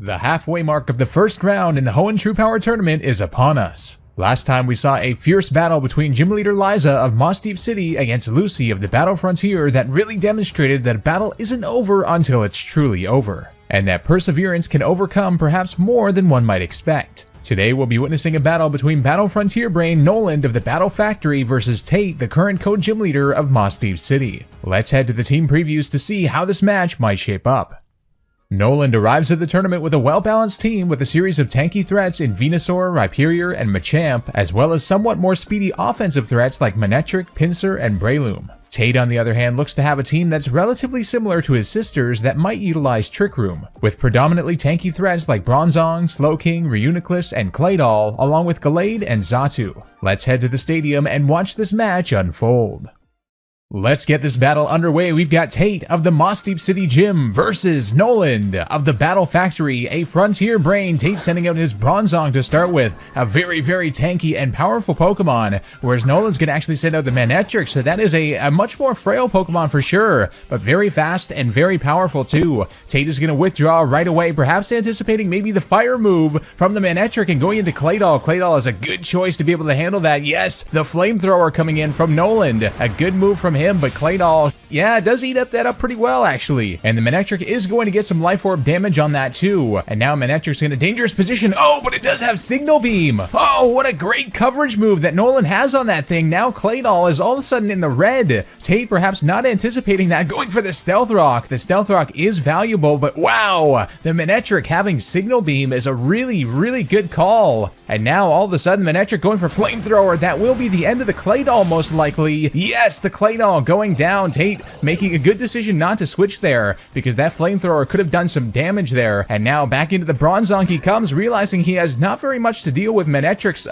The halfway mark of the first round in the Hoenn True Power Tournament is upon us. Last time we saw a fierce battle between Gym Leader Liza of Mossdeep City against Lucy of the Battle Frontier that really demonstrated that a battle isn't over until it's truly over, and that perseverance can overcome perhaps more than one might expect. Today we'll be witnessing a battle between Battle Frontier Brain Noland of the Battle Factory versus Tate, the current co-gym leader of Mossdeep City. Let's head to the team previews to see how this match might shape up. Noland arrives at the tournament with a well-balanced team with a series of tanky threats in Venusaur, Rhyperior, and Machamp, as well as somewhat more speedy offensive threats like Manectric, Pinsir, and Breloom. Tate, on the other hand, looks to have a team that's relatively similar to his sisters that might utilize Trick Room, with predominantly tanky threats like Bronzong, Slowking, Reuniclus, and Claydol, along with McGlade and Xatu. Let's head to the stadium and watch this match unfold. Let's get this battle underway. We've got Tate of the Mossdeep City Gym versus Noland of the Battle Factory, a Frontier Brain. Tate sending out his Bronzong to start with, a very, very tanky and powerful Pokemon, whereas Noland's going to actually send out the Manectric, so that is a much more frail Pokemon for sure, but very fast and very powerful too. Tate is going to withdraw right away, perhaps anticipating maybe the Fire move from the Manectric and going into Claydol. Claydol is a good choice to be able to handle that. Yes, the Flamethrower coming in from Noland, a good move from him, but Claydol, yeah, does eat that up pretty well actually. And the Manectric is going to get some Life Orb damage on that too. And now Manectric's in a dangerous position. Oh, but it does have Signal Beam. Oh, what a great coverage move that Noland has on that thing. Now Claydol is all of a sudden in the red. Tate perhaps not anticipating that, going for the Stealth Rock. The Stealth Rock is valuable, but wow, the Manectric having Signal Beam is a really, really good call. And now all of a sudden Manectric going for Flamethrower. That will be the end of the Claydol most likely. Yes, the Claydol going down. Tate making a good decision not to switch there, because that Flamethrower could have done some damage there. And now back into the Bronzong he comes, realizing he has not very much to deal with Manectric's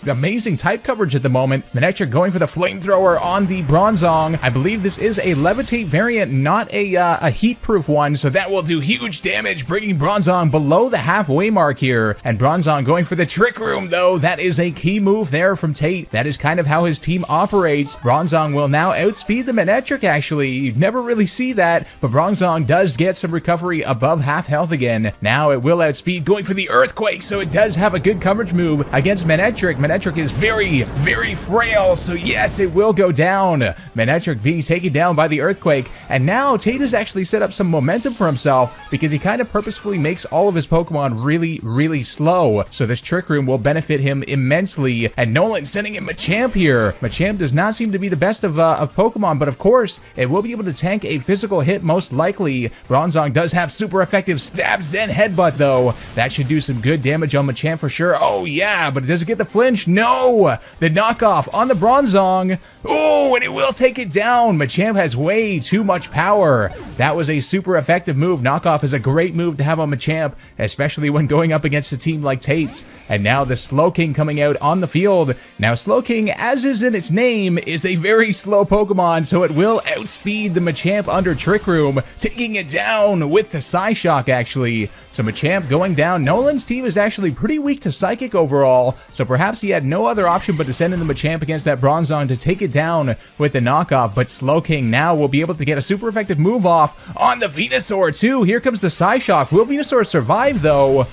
amazing type coverage at the moment. Manectric going for the Flamethrower on the Bronzong. I believe this is a Levitate variant, not a heat-proof one, so that will do huge damage, bringing Bronzong below the halfway mark here. And Bronzong going for the Trick Room, though. That is a key move there from Tate. That is kind of how his team operates. Bronzong will now outspeed the Manectric, actually. You never really see that, but Bronzong does get some recovery above half health again. Now it will outspeed, going for the Earthquake, so it does have a good coverage move against Manectric. Manectric is very, very frail, so yes, it will go down. Manectric being taken down by the Earthquake, and now Tate has actually set up some momentum for himself, because he kind of purposefully makes all of his Pokemon really, really slow, so this Trick Room will benefit him immensely. And Noland sending in Machamp here. Machamp does not seem to be the best of Pokemon, but of course, it will be able to tank a physical hit most likely. Bronzong does have super effective Stab Zen Headbutt though. That should do some good damage on Machamp for sure. Oh yeah, but it doesn't get the flinch. No! The knockoff on the Bronzong. Oh, and it will take it down. Machamp has way too much power. That was a super effective move. Knockoff is a great move to have on Machamp, especially when going up against a team like Tate's. And now the Slowking coming out on the field. Now Slowking, as is in its name, is a very slow Pokemon, so it will outspeed the Machamp under Trick Room, taking it down with the Psyshock actually. So Machamp going down. Noland's team is actually pretty weak to Psychic overall, so perhaps he had no other option but to send in the Machamp against that Bronzong to take it down with the knockoff. But Slowking now will be able to get a super effective move off on the Venusaur too. Here comes the Psyshock. Will Venusaur survive though?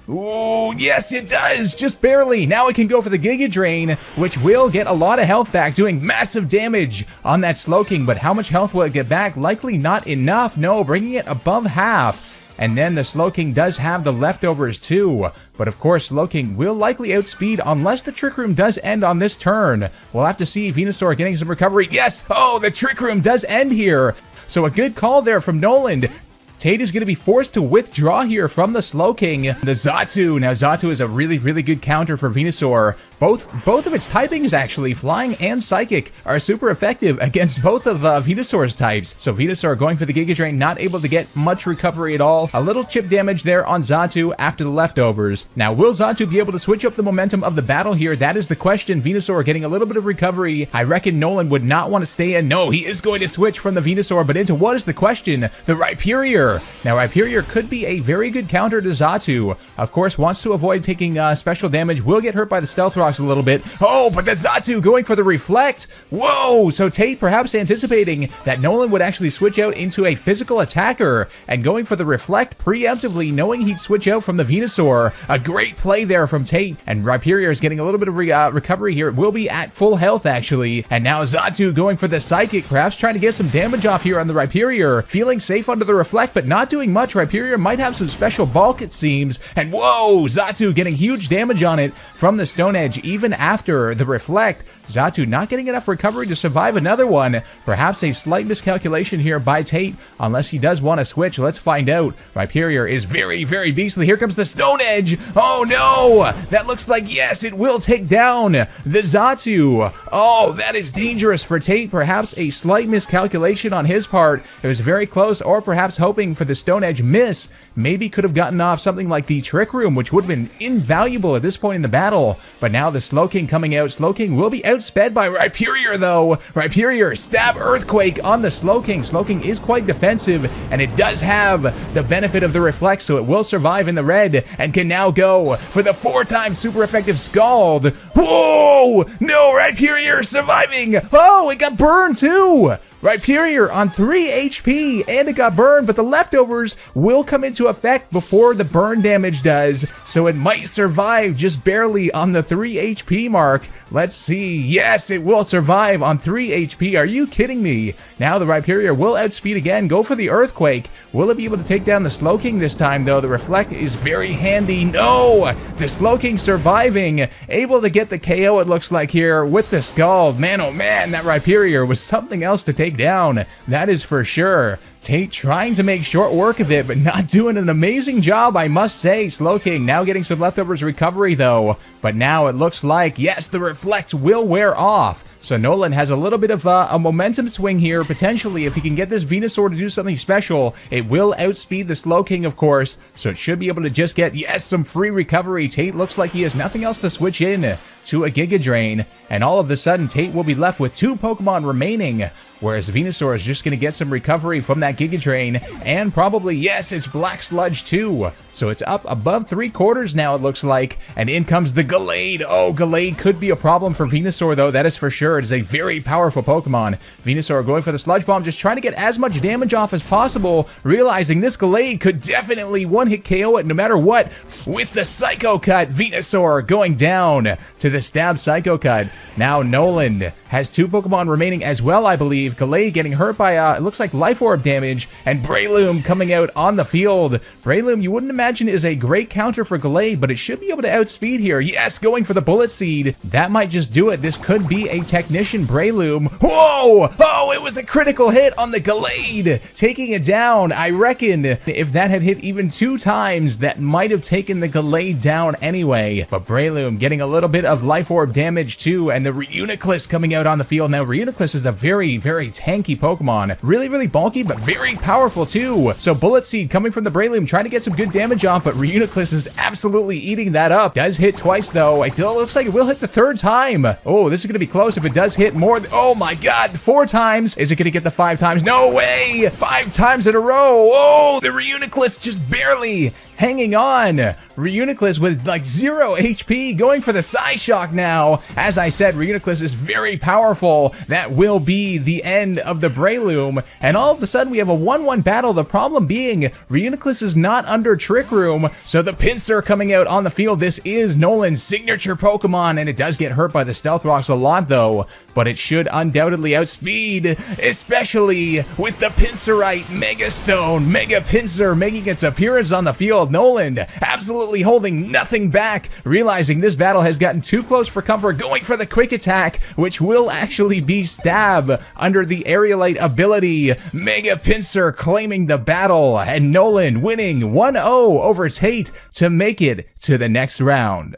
Ooh, yes it does, just barely. Now it can go for the Giga Drain, which will get a lot of health back, doing massive damage on that Slowking, but how much health will it get back? Likely not enough, no, bringing it above half. And then the Slowking does have the leftovers too, but of course Slowking will likely outspeed unless the Trick Room does end on this turn. We'll have to see Venusaur getting some recovery. Yes, oh, the Trick Room does end here. So a good call there from Noland. Tate is going to be forced to withdraw here from the Slowking. The Xatu. Now, Xatu is a really, really good counter for Venusaur. Both of its typings, actually, Flying and Psychic, are super effective against both of Venusaur's types. So Venusaur going for the Giga Drain, not able to get much recovery at all. A little chip damage there on Xatu after the leftovers. Now, will Xatu be able to switch up the momentum of the battle here? That is the question. Venusaur getting a little bit of recovery. I reckon Noland would not want to stay in. No, he is going to switch from the Venusaur, but into what is the question? The Rhyperior. Rhyperior. Now, Rhyperior could be a very good counter to Xatu. Of course, wants to avoid taking special damage, will get hurt by the Stealth Rocks a little bit. Oh, but the Xatu going for the Reflect. Whoa, so Tate perhaps anticipating that Noland would actually switch out into a physical attacker and going for the Reflect preemptively, knowing he'd switch out from the Venusaur. A great play there from Tate, and Rhyperior is getting a little bit of recovery here. It will be at full health, actually. And now Xatu going for the Psychic, perhaps trying to get some damage off here on the Rhyperior. Feeling safe under the Reflect, but not doing much. Rhyperior might have some special bulk, it seems. And whoa, Xatu getting huge damage on it from the Stone Edge, even after the Reflect. Xatu not getting enough recovery to survive another one. Perhaps a slight miscalculation here by Tate, unless he does want to switch. Let's find out. Rhyperior is very, very beastly. Here comes the Stone Edge. Oh no! That looks like, yes, it will take down the Xatu. Oh, that is dangerous for Tate. Perhaps a slight miscalculation on his part. It was very close, or perhaps hoping for the Stone Edge miss. Maybe could have gotten off something like the Trick Room, which would have been invaluable at this point in the battle. But now the Slowking coming out. Slowking will be outsped by Rhyperior, though. Rhyperior, stab Earthquake on the Slowking. Slowking is quite defensive, and it does have the benefit of the Reflect, so it will survive in the red, and can now go for the 4-time super effective Scald. Whoa! No, Rhyperior surviving! Oh, it got burned too! Rhyperior on 3 HP, and it got burned, but the leftovers will come into effect before the burn damage does, so it might survive just barely on the 3 HP mark. Let's see. Yes, it will survive on 3 HP. Are you kidding me? Now the Rhyperior will outspeed again, go for the Earthquake. Will it be able to take down the Slowking this time, though? The Reflect is very handy. No! The Slowking surviving, able to get the KO, it looks like here, with the Scald. Man, oh man, that Rhyperior was something else to take down. That is for sure. Tate trying to make short work of it, but not doing an amazing job, I must say. Slowking now getting some leftovers recovery, though. But now it looks like, yes, the Reflect will wear off. So Noland has a little bit of a momentum swing here, potentially. If he can get this Venusaur to do something special, it will outspeed the Slowking, of course. So it should be able to just get, yes, some free recovery. Tate looks like he has nothing else to switch in to a Giga Drain. And all of a sudden, Tate will be left with 2 Pokemon remaining, whereas Venusaur is just going to get some recovery from that Giga Drain, and probably, yes, it's Black Sludge too. So it's up above 3/4 now, it looks like, and in comes the Gallade. Oh, Gallade could be a problem for Venusaur, though, that is for sure. It is a very powerful Pokemon. Venusaur going for the Sludge Bomb, just trying to get as much damage off as possible, realizing this Gallade could definitely one-hit KO it no matter what, with the Psycho Cut. Venusaur going down to the stab Psycho Cut. Now Noland has 2 Pokemon remaining as well, I believe. Gallade getting hurt by, it looks like Life Orb damage, and Breloom coming out on the field. Breloom, you wouldn't imagine, is a great counter for Gallade, but it should be able to outspeed here. Yes, going for the Bullet Seed. That might just do it. This could be a Technician Breloom. Whoa! Oh, it was a critical hit on the Gallade, taking it down. I reckon if that had hit even 2 times, that might have taken the Gallade down anyway. But Breloom getting a little bit of Life Orb damage too, and the Reuniclus coming out on the field. Now, Reuniclus is a very, very tanky Pokemon. Really, really bulky, but very powerful too. So Bullet Seed coming from the Breloom, trying to get some good damage off, but Reuniclus is absolutely eating that up. Does hit twice, though. It looks like it will hit the 3rd time. Oh, this is going to be close if it does hit more. Oh my god, 4 times. Is it going to get the 5 times? No way! 5 times in a row. Oh, the Reuniclus just barely hanging on. Reuniclus with like 0 HP, going for the Psyshock now. As I said, Reuniclus is very powerful. That will be the end of the Breloom. And all of a sudden, we have a 1-1 battle. The problem being, Reuniclus is not under Trick Room, so the Pinsir coming out on the field. This is Noland's signature Pokemon, and it does get hurt by the Stealth Rocks a lot, though. But it should undoubtedly outspeed, especially with the Pinsirite Mega Stone. Mega Pinsir making its appearance on the field. Noland absolutely holding nothing back, realizing this battle has gotten too close for comfort, going for the Quick Attack, which will actually be Stab under the Aerialite ability. Mega Pinsir claiming the battle, and Noland winning 1-0 over Tate to make it to the next round.